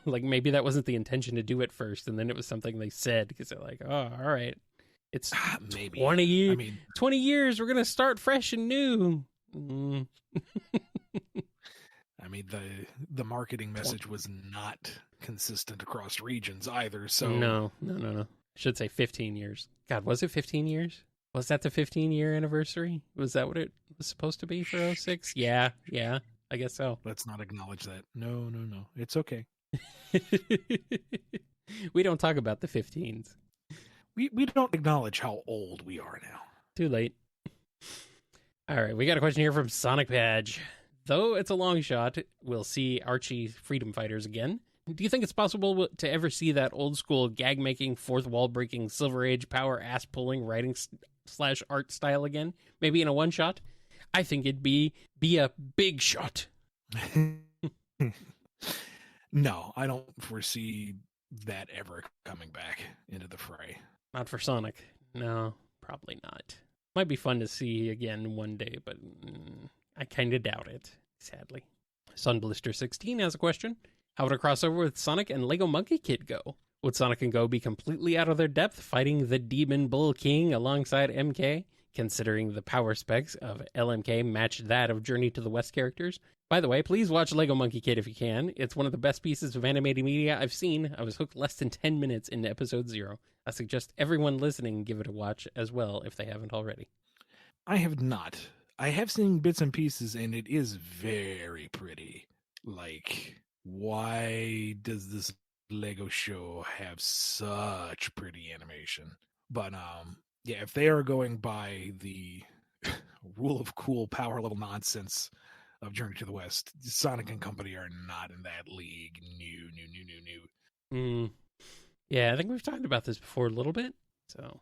Like maybe that wasn't the intention to do it first, and then it was something they said because they're like, oh, all right. It's maybe 20 years. 20 years, we're going to start fresh and new. I mean, the marketing message was not consistent across regions either. So no. I should say 15 years. God, was it 15 years? Was that the 15-year anniversary? Was that what it was supposed to be for 06? Yeah, I guess so. Let's not acknowledge that. No. It's okay. We don't talk about the 15s. We don't acknowledge how old we are now. Too late. All right, we got a question here from Sonic Badge. Though it's a long shot, we'll see Archie Freedom Fighters again. Do you think it's possible to ever see that old school gag making, fourth wall breaking, Silver Age power ass pulling writing / art style again? Maybe in a one shot? I think it'd be a big shot. No, I don't foresee that ever coming back into the fray. Not for Sonic. No, probably not. Might be fun to see again one day, but I kind of doubt it, sadly. Sunblister16 has a question. How would a crossover with Sonic and Lego Monkey Kid go? Would Sonic and Go be completely out of their depth fighting the Demon Bull King alongside MK, considering the power specs of LMK match that of Journey to the West characters? By the way, please watch Lego Monkey Kid if you can. It's one of the best pieces of animated media I've seen. I was hooked less than 10 minutes into episode 0. I suggest everyone listening give it a watch as well if they haven't already. I have not. I have seen bits and pieces, and it is very pretty. Like, why does this Lego show have such pretty animation? But yeah, if they are going by the rule of cool power level nonsense of Journey to the West, Sonic and Company are not in that league. New. Yeah, I think we've talked about this before a little bit. So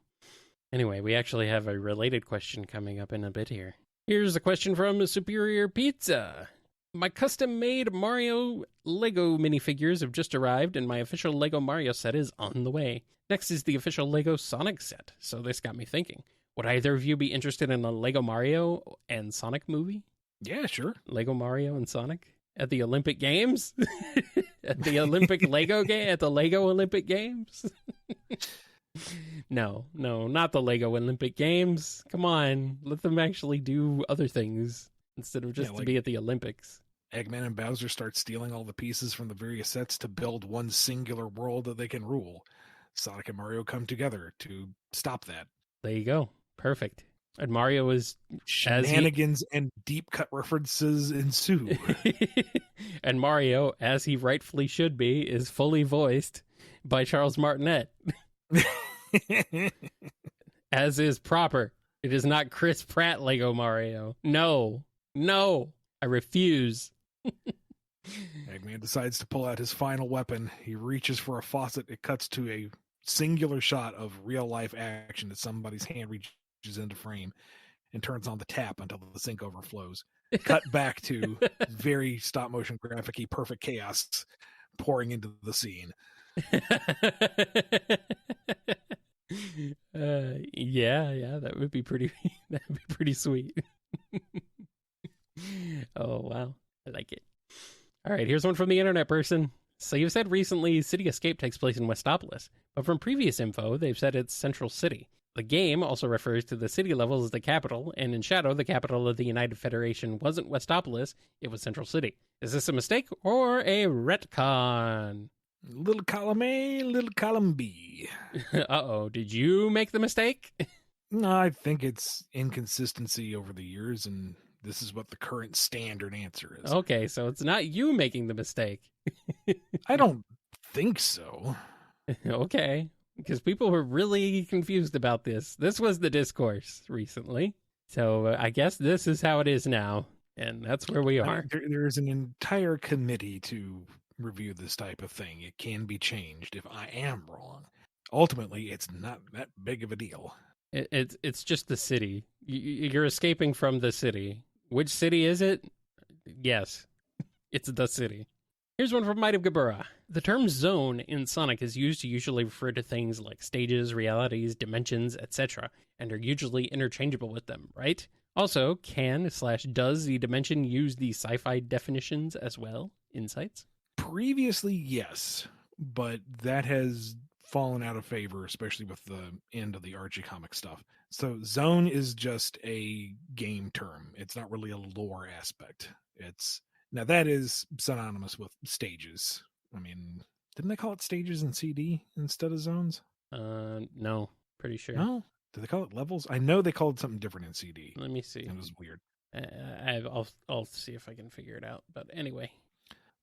anyway, we actually have a related question coming up in a bit here. Here's a question from Superior Pizza. My custom-made Mario Lego minifigures have just arrived, and my official Lego Mario set is on the way. Next is the official Lego Sonic set, so this got me thinking. Would either of you be interested in a Lego Mario and Sonic movie? Yeah, sure. Lego Mario and Sonic? At the Olympic Games? At the Olympic Lego game? At the Lego Olympic Games? No, not the Lego Olympic Games. Come on, let them actually do other things instead of just to be at the Olympics. Eggman and Bowser start stealing all the pieces from the various sets to build one singular world that they can rule. Sonic and Mario come together to stop that. There you go. Perfect. And Mario is... Shenanigans and deep cut references ensue. And Mario, as he rightfully should be, is fully voiced by Charles Martinet. As is proper. It is not Chris Pratt Lego Mario. No, I refuse. Eggman decides to pull out his final weapon. He reaches for a faucet. It cuts to a singular shot of real life action as somebody's hand reaches into frame and turns on the tap until the sink overflows. Cut back to very stop motion graphic-y perfect chaos pouring into the scene. Yeah, that would be pretty. That'd be pretty sweet. Oh, wow. I like it. All right, here's one from the internet person. So you've said recently City Escape takes place in Westopolis, but from previous info, they've said it's Central City. The game also refers to the city level as the capital, and in Shadow, the capital of the United Federation wasn't Westopolis, it was Central City. Is this a mistake or a retcon? Little column A, little column B. Uh-oh, did you make the mistake? No, I think it's inconsistency over the years, and this is what the current standard answer is. Okay, so it's not you making the mistake. I don't think so. Okay, because people were really confused about this. This was the discourse recently. So I guess this is how it is now, and that's where we are. There's an entire committee to review this type of thing. It can be changed if I am wrong. Ultimately, it's not that big of a deal. It's just the city. You're escaping from the city. Which city is it? Yes, it's the city. Here's one from Might of Gabura. The term zone in Sonic is used to usually refer to things like stages, realities, dimensions, etc., and are usually interchangeable with them, right? Also, can/does the dimension use the sci-fi definitions as well? Insights? Previously, yes, but that has fallen out of favor, especially with the end of the Archie comic stuff. So zone is just a game term. It's not really a lore aspect. Now that is synonymous with stages. I mean, didn't they call it stages in CD instead of zones? No, pretty sure. No? Did they call it levels? I know they called it something different in CD. Let me see. It was weird. I'll see if I can figure it out. But anyway.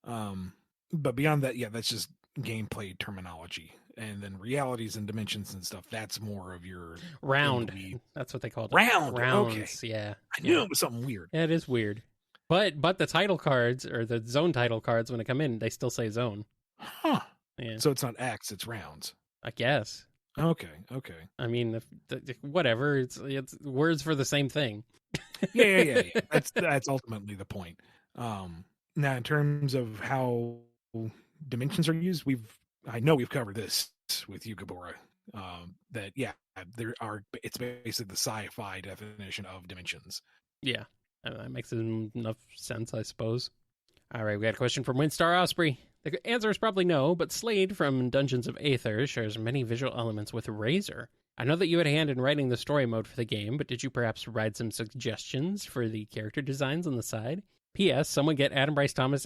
But beyond that, yeah, that's just gameplay terminology. And then realities and dimensions and stuff, that's more of your round. That's what they called it. Round. Rounds, okay. Yeah. I knew it was something weird. Yeah, it is weird. But the title cards, or the zone title cards, when they come in, they still say zone. Huh. Yeah. So it's not acts, it's rounds. I guess. Okay. I mean, whatever. It's words for the same thing. Yeah. That's ultimately the point. Now, in terms of how dimensions are used, I know we've covered this with Yugabora. It's basically the sci-fi definition of dimensions. Yeah, that makes enough sense, I suppose. All right, we got a question from Windstar Osprey. The answer is probably no, but Slade from Dungeons of Aether shares many visual elements with Razor. I know that you had a hand in writing the story mode for the game, but did you perhaps provide some suggestions for the character designs on the side? P.S. Someone get Adam Bryce Thomas,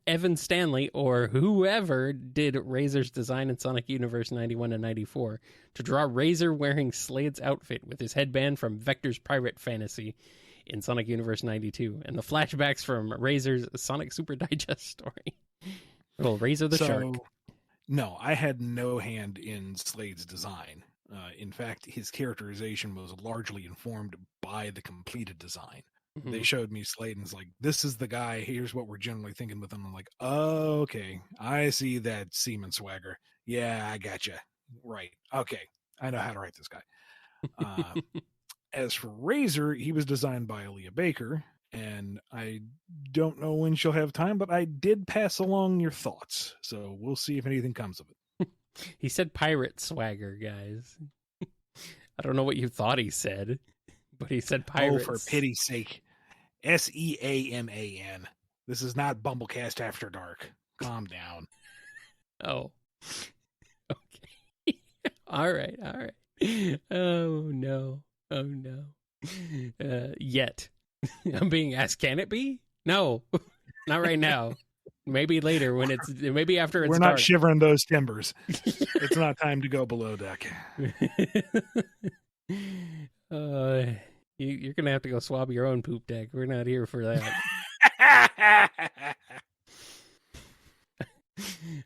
Evan Stanley, or whoever did Razor's design in Sonic Universe 91 and 94 to draw Razor wearing Slade's outfit with his headband from Vector's Pirate Fantasy in Sonic Universe 92 and the flashbacks from Razor's Sonic Super Digest story. Well, Razor the Shark. No, I had no hand in Slade's design. In fact, his characterization was largely informed by the completed design. Mm-hmm. They showed me Slade and it's like, this is the guy. Here's what we're generally thinking with him. I'm like, oh, okay. I see that seaman swagger. Yeah, I gotcha. Right. Okay. I know how to write this guy. As for Razor, he was designed by Aaliyah Baker, and I don't know when she'll have time, but I did pass along your thoughts. So we'll see if anything comes of it. He said pirate swagger, guys. I don't know what you thought he said, but he said pirates. Oh, for pity's sake. SEAMAN. This is not BumbleKast After Dark. Calm down. Oh. Okay. All right. Oh, no. Yet. I'm being asked, can it be? No. Not right now. Maybe later maybe after it's We're dark. not shivering those timbers. It's not time to go below deck. You're going to have to go swab your own poop deck. We're not here for that.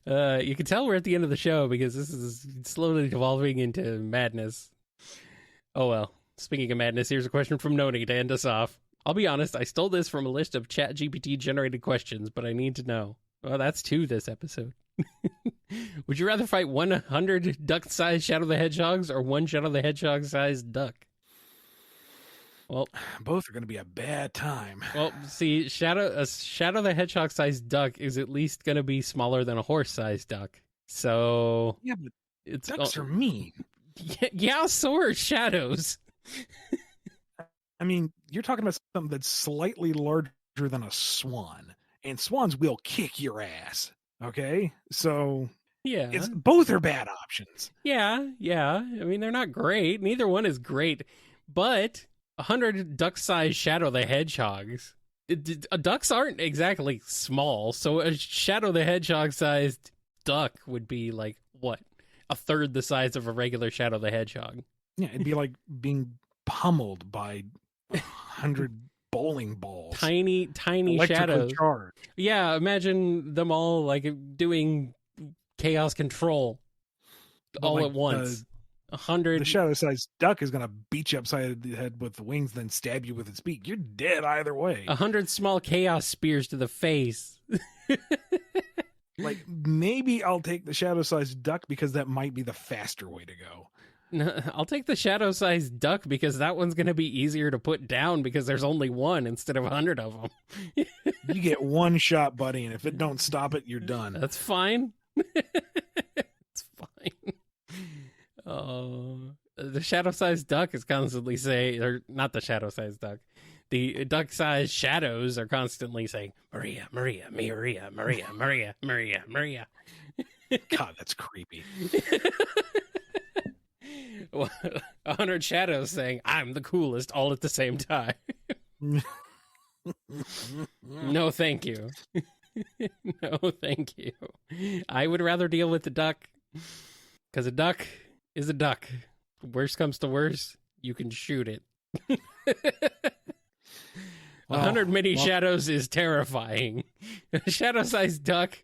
You can tell we're at the end of the show because this is slowly devolving into madness. Oh well. Speaking of madness, here's a question from Noni to end us off. I'll be honest, I stole this from a list of ChatGPT generated questions, but I need to know. Well, that's 2 this episode. Would you rather fight 100 duck-sized Shadow the Hedgehogs or 1 Shadow the Hedgehog-sized duck? Well, both are going to be a bad time. Well, see, Shadow the Hedgehog-sized duck is at least going to be smaller than a horse-sized duck. So yeah, but ducks are mean. Yeah, so are shadows. I mean, you're talking about something that's slightly larger than a swan, and swans will kick your ass. Okay, so Yeah. both are bad options. Yeah. I mean, they're not great. Neither one is great. But 100 duck-sized Shadow the Hedgehogs. Ducks aren't exactly small, so a Shadow the Hedgehog-sized duck would be like, what? A third the size of a regular Shadow the Hedgehog. Yeah, it'd be like being pummeled by 100 bowling balls. Tiny Electrically shadows. charged. Yeah, imagine them all like doing chaos control all like at once. 100. The shadow-sized duck is going to beat you upside the head with the wings, then stab you with its beak. You're dead either way. 100 small chaos spears to the face. Like, maybe I'll take the shadow-sized duck because that might be the faster way to go. No, I'll take the shadow-sized duck because that one's going to be easier to put down because there's only one instead of 100 of them. You get one shot, buddy, and if it don't stop it, you're done. That's fine. It's fine. The shadow-sized duck is constantly saying, or not the shadow-sized duck, the duck-sized shadows are constantly saying, Maria, Maria, Maria, Maria, Maria, Maria, Maria. God, that's creepy. 100 shadows saying, I'm the coolest all at the same time. No, thank you. No, thank you. I would rather deal with the duck because a duck is a duck. Worst comes to worst, you can shoot it. 100 mini shadows is terrifying. A shadow-sized duck,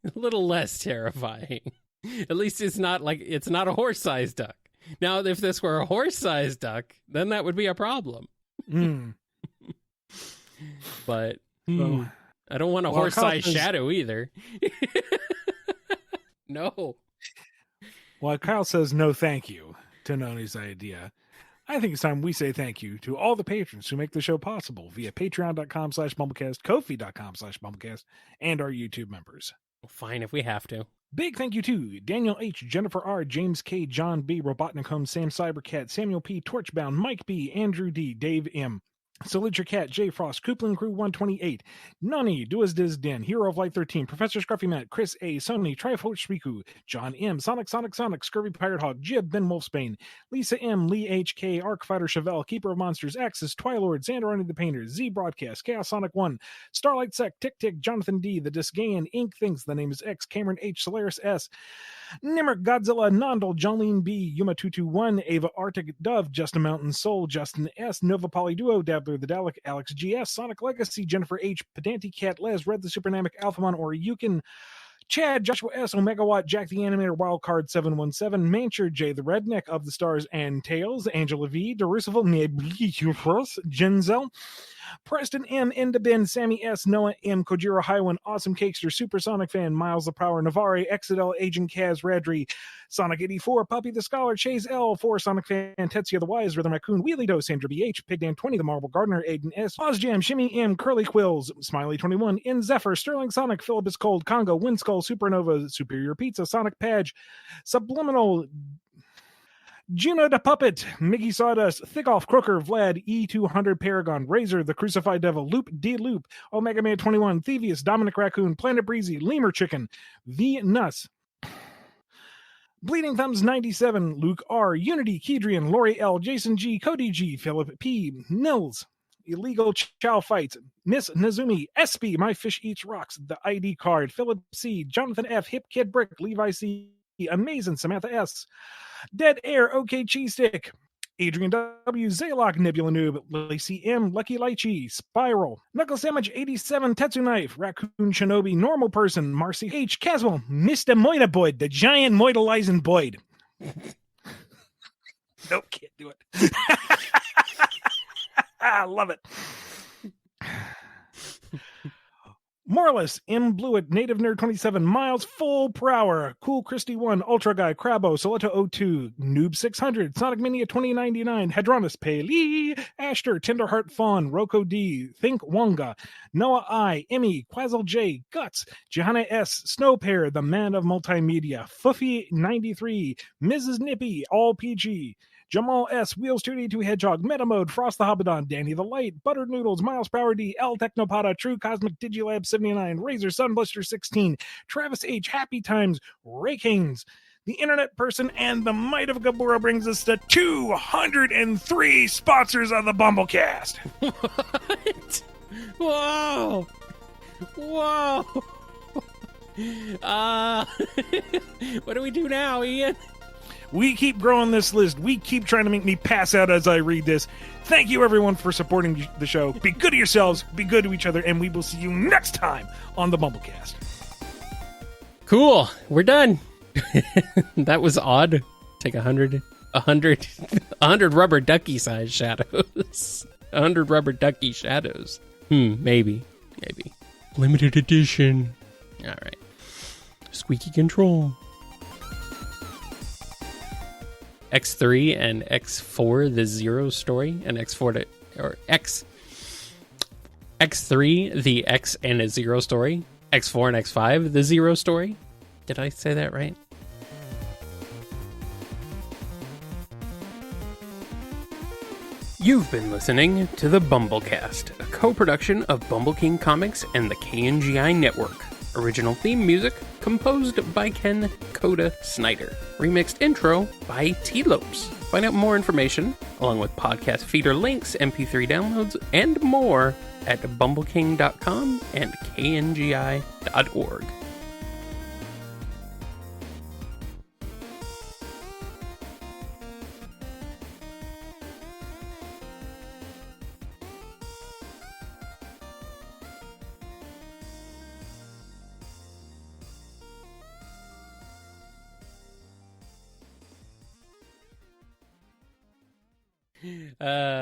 a little less terrifying. At least it's not a horse-sized duck. Now, if this were a horse-sized duck, then that would be a problem. But I don't want a horse-sized shadow either. No. Well, Kyle says no thank you to Noni's idea. I think it's time we say thank you to all the patrons who make the show possible via patreon.com/BumbleKast, Ko-fi.com/BumbleKast, and our YouTube members. Well, fine if we have to. Big thank you to Daniel H., Jennifer R., James K., John B., Robotnik Home, Sam Cybercat, Samuel P., Torchbound, Mike B., Andrew D., Dave M., Salute Your Cat, J. Frost, Coupling Crew 128, Nani, Do As Diz Den, Hero of Light 13, Professor Scruffy Matt, Chris A., Sony, Trifoch Spiku, John M., Sonic, Scurvy Pirate Hog, Jib, Ben Wolfsbane, Lisa M., Lee H.K., Arc Fighter Chevelle, Keeper of Monsters, Axis, Twilord, Xander Under the Painter, Z Broadcast, Chaos Sonic 1, Starlight Sec, Tick Tick, Jonathan D., The Disgayan, Inc. Thinks the name is X, Cameron H., Solaris S., Nimmer, Godzilla, Nondal, Jolene B., Yuma221, Ava Arctic Dove, Justin Mountain Soul, Justin S., Nova Polyduo, Dabbler the Dalek, Alex GS, Sonic Legacy, Jennifer H., Pedanti Cat, Les, Red the Supernamic, Alphamon or Yukon, Chad, Joshua S., Omegawatt, Jack the Animator, Wildcard 717, Mancher, Jay the Redneck, Of the Stars and Tails, Angela V., Derucival, Genzel, Preston M., Endabin, Sammy S., Noah M., Kojiro Highwan, Awesome Cakester, Supersonic Fan, Miles the Power, Navarre, Exidel, Agent Kaz, Radri, Sonic 84, Puppy the Scholar, Chase L., 4 Sonic Fan, Tetsuya the Wise, Rhythm Raccoon, Wheelie Doe, Sandra BH, Pigdan 20, The Marble Gardener, Aiden S., Ozjam, Shimmy M., Curly Quills, Smiley 21, In Zephyr, Sterling Sonic, Philippus Cold, Congo, Windskull, Supernova, Superior Pizza, Sonic Padge, Subliminal, Juno the Puppet, Mickey Sawdust, Thickoff, Crooker, Vlad, E200 Paragon, Razor, The Crucified Devil, Loop, D-Loop, Omega Man 21, Thievius, Dominic Raccoon, Planet Breezy, Lemur Chicken, V Nuss, Bleeding Thumbs 97, Luke R, Unity, Kedrian, Lori L, Jason G, Cody G, Philip P, Nils, Illegal Chow Fights, Miss Nazumi, SB, My Fish Eats Rocks, The ID Card, Philip C, Jonathan F, Hip Kid Brick, Levi C, Amazing, Samantha S, Dead Air, OK Cheese Stick, Adrian W, Zaylock, Nebula Noob, Lacey M, Lucky Lychee, Spiral, Knuckle Sandwich 87, Tetsu Knife, Raccoon Shinobi, Normal Person, Marcy H, Caswell, Mr. Moida Boyd, the giant moidalizing Boyd. Nope, can't do it. I love it. Morris, M. Blewett, Native Nerd 27, Miles, Full Prower, Cool Christy 1, Ultra Guy, Crabbo, Soleto 02, Noob 600, Sonic Mini at 2099, Hadronis, Paley, Ashter, Tenderheart Fawn, Roko D, Think Wonga, Noah I, Emmy, Quazzle J, Guts, Johanna S, Snowpair, The Man of Multimedia, Fuffy 93, Mrs. Nippy, All PG, Jamal S, Wheels 2D2 Hedgehog, Meta Mode, Frost the Hobbidon, Danny the Light, Buttered Noodles, Miles Power D, L Technopada, True Cosmic Digilab 79, Razor Sunblister 16, Travis H, Happy Times, Ray Kings, the Internet Person, and the Might of Gabura brings us to 203 sponsors of the BumbleKast. What? Whoa! Whoa! What do we do now, Ian? We keep growing this list. We keep trying to make me pass out as I read this. Thank you, everyone, for supporting the show. Be good to yourselves, be good to each other, and we will see you next time on the BumbleKast. Cool. We're done. That was odd. Take 100 rubber ducky size shadows. 100 rubber ducky shadows. Maybe. Limited edition. All right. Squeaky control. X3 and X4, the Zero story, and X3, the X and a Zero story. X4 and X5, the Zero story. Did I say that right? You've been listening to the BumbleKast, a co-production of Bumble King Comics and the KNGI Network. Original theme music composed by Ken Coda Snyder. Remixed intro by T-Lopes. Find out more information, along with podcast feeder links, MP3 downloads, and more at bumbleking.com and kngi.org.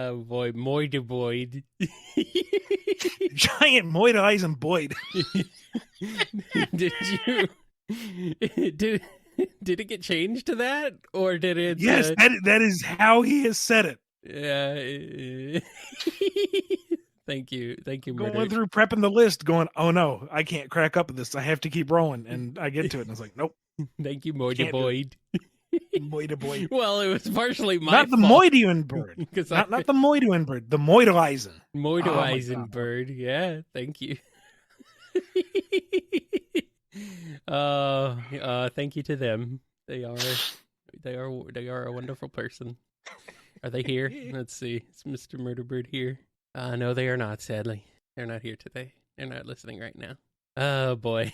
Boy, Moida Boyd. Giant Moida Eyes and Boyd. Did it get changed to that, or did it? Yes, that is how he has said it. Yeah. Thank you, Going through prepping the list, going, oh no, I can't crack up with this. I have to keep rolling, and I get to it, and I was like, nope. Thank you, Moida Boyd. Moida Boyd. Well, it was partially my not fault. The Moidian bird. Not the Moidian bird. The Moideisen. Moideisen bird. Yeah, thank you. Thank you to them. They are a wonderful person. Are they here? Let's see. Is Mr. Murderbird here? No, they are not, sadly. They're not here today. They're not listening right now. Oh, boy.